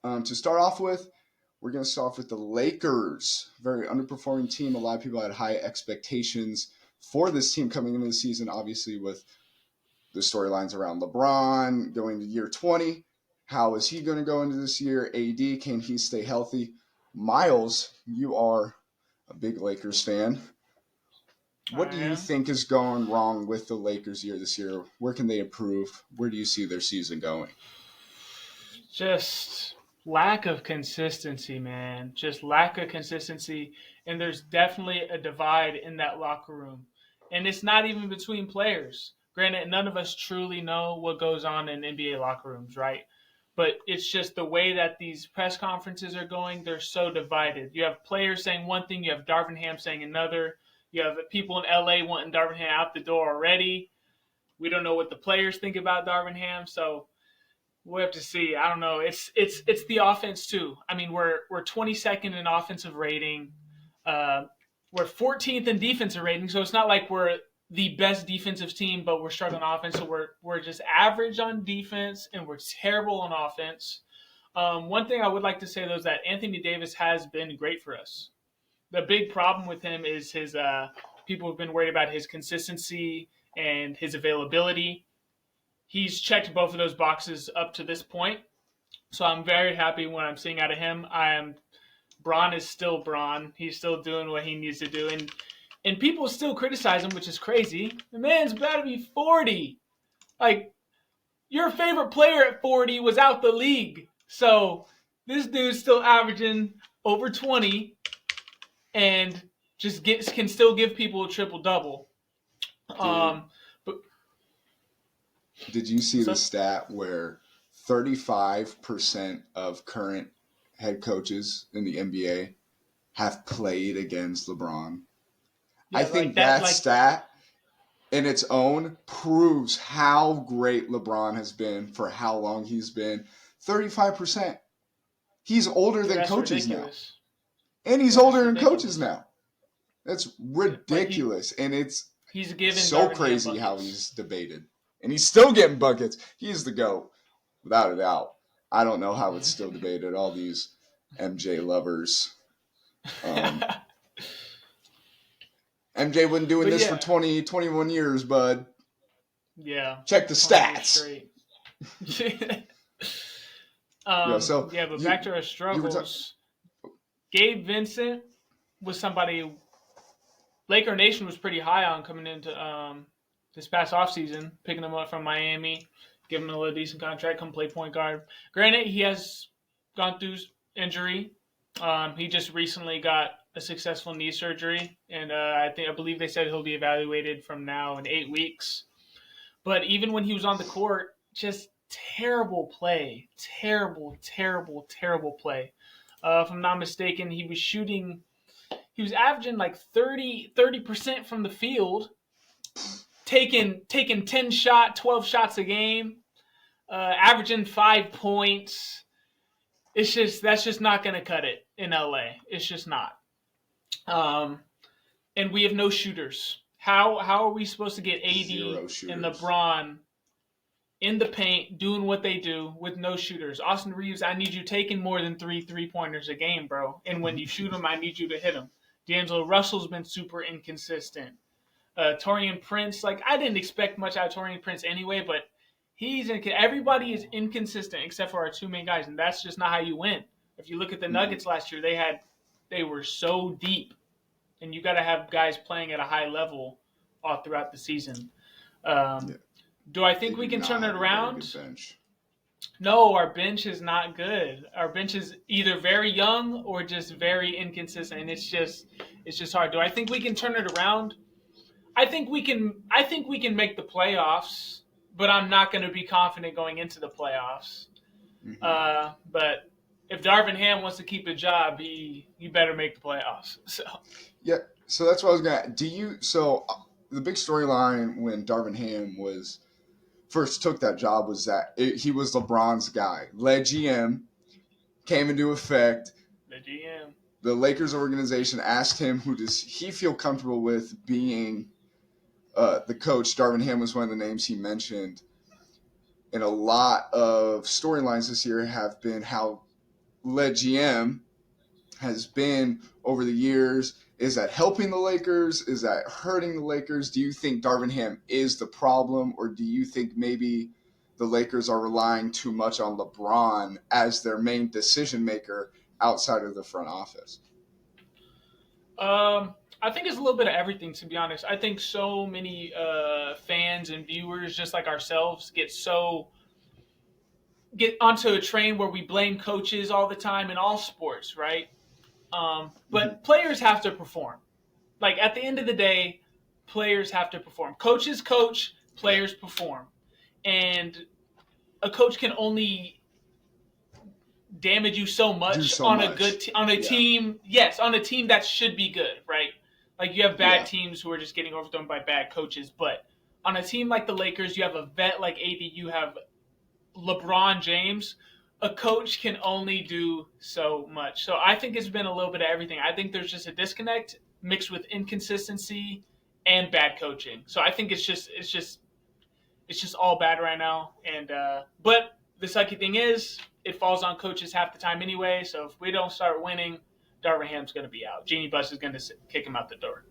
To start off with, we're going to start off with the Lakers. Very underperforming team. A lot of people had high expectations for this team coming into the season, obviously, with the storylines around LeBron going to year 20. How is he going to go into this year? AD, can he stay healthy? Miles, you are a big Lakers fan. What I do you am. think is going wrong with the Lakers year this year? Where can they improve? Where do you see their season going? Just lack of consistency, man. Just lack of consistency. And there's definitely a divide in that locker room. And it's not even between players. Granted, none of us truly know what goes on in NBA locker rooms, right? But it's just the way that these press conferences are going, they're so divided. You have players saying one thing, you have Darvin Ham saying another. You have people in LA wanting Darvin Ham out the door already. We don't know what the players think about Darvin Ham, so we'll have to see. I don't know. It's the offense too. I mean, we're 22nd in offensive rating. Uh, we're 14th in defensive rating, so it's not like we're the best defensive team, but we're struggling on offense. So we're just average on defense, and we're terrible on offense. One thing I would like to say though is that Anthony Davis has been great for us. The big problem with him is his people have been worried about his consistency and his availability. He's checked both of those boxes up to this point. So I'm very happy when I'm seeing out of him. Braun is still Braun. He's still doing what he needs to do, and people still criticize him, which is crazy. The man's about to be 40. Like, your favorite player at 40 was out the league. So this dude's still averaging over 20 and can still give people a triple double. Did But did you see the so stat where 35% of current head coaches in the NBA have played against LeBron? I yeah, like think that, that like stat in its own proves how great LeBron has been for how long he's been. 35%. He's older than that's coaches now. ridiculous. And he's That's older than coaches ridiculous. now. That's Like ridiculous. And it's he's giving so Darvin Ham crazy how buckets. he's debated. And he's still getting buckets. He's the GOAT, without a doubt. I don't know how it's still debated. All these MJ lovers. Um, MJ wasn't doing But this for yeah, 20, 21 years, bud. yeah, Check the 20 years stats. straight. So Yeah, but back you to our you were talking. struggles. Gabe Vincent was somebody Laker Nation was pretty high on coming into this past offseason, picking him up from Miami, giving him a decent contract, come play point guard. Granted, he has gone through injury. He just recently got a successful knee surgery, and I believe they said he'll be evaluated from now in 8 weeks. But even when he was on the court, just terrible play, terrible play. If I'm not mistaken, he was averaging like 30% from the field, taking 12 shots a game, averaging 5 points. That's just not going to cut it in LA. It's just not. Um, and we have no shooters. How are we supposed to get AD Zero and shooters. LeBron in the paint doing what they do with no shooters? Austin Reeves, I need you taking more than three pointers a game, bro. And when you shoot them, I need you to hit them. D'Angelo Russell's been super inconsistent. Torian Prince, like, I didn't expect much out of Torian Prince anyway, but everybody is inconsistent except for our two main guys, and that's just not how you win. If you look at the Mm-mm. Nuggets last year, they were so deep, and you got to have guys playing at a high level all throughout the season. Yeah, Um, do I they think we do can not turn it have a very good around? bench. No, our bench is not good. Our bench is either very young or just very inconsistent, and it's just hard. Do I think we can turn it around? I think we can. I think we can make the playoffs, but I'm not going to be confident going into the playoffs. Hmm. But if Darvin Ham wants to keep a job, he better make the playoffs. So Yeah, so that's what I was gonna. Do you? So the big storyline when Darvin Ham was first took that job was that he was LeBron's guy, led GM, came into effect. the GM. The Lakers organization asked him who does he feel comfortable with being the coach. Darvin Ham was one of the names he mentioned. And a lot of storylines this year have been how led GM has been over the years. Is that helping the Lakers? Is that hurting the Lakers? Do you think Darvin Ham is the problem, or do you think maybe the Lakers are relying too much on LeBron as their main decision maker outside of the front office? I think it's a little bit of everything, to be honest. I think so many fans and viewers, just like ourselves, get onto a train where we blame coaches all the time in all sports, right? Mm-hmm. But players have to perform. Like at the end of the day, players have to perform. Coaches coach, Yeah. players perform, and a coach can only damage you so Do much so on much. on a Yeah. team. Yes, on a team that should be good, right? Like you have bad Yeah. teams who are just getting overthrown by bad coaches, but on a team like the Lakers, you have a vet like AD, you have LeBron James. A coach can only do so much. So I think it's been a little bit of everything. I think there's just a disconnect mixed with inconsistency and bad coaching. So I think it's just all bad right now. And but the sucky thing is, it falls on coaches half the time anyway. So if we don't start winning, Darvin Ham's going to be out. Jeannie Buss is going to kick him out the door.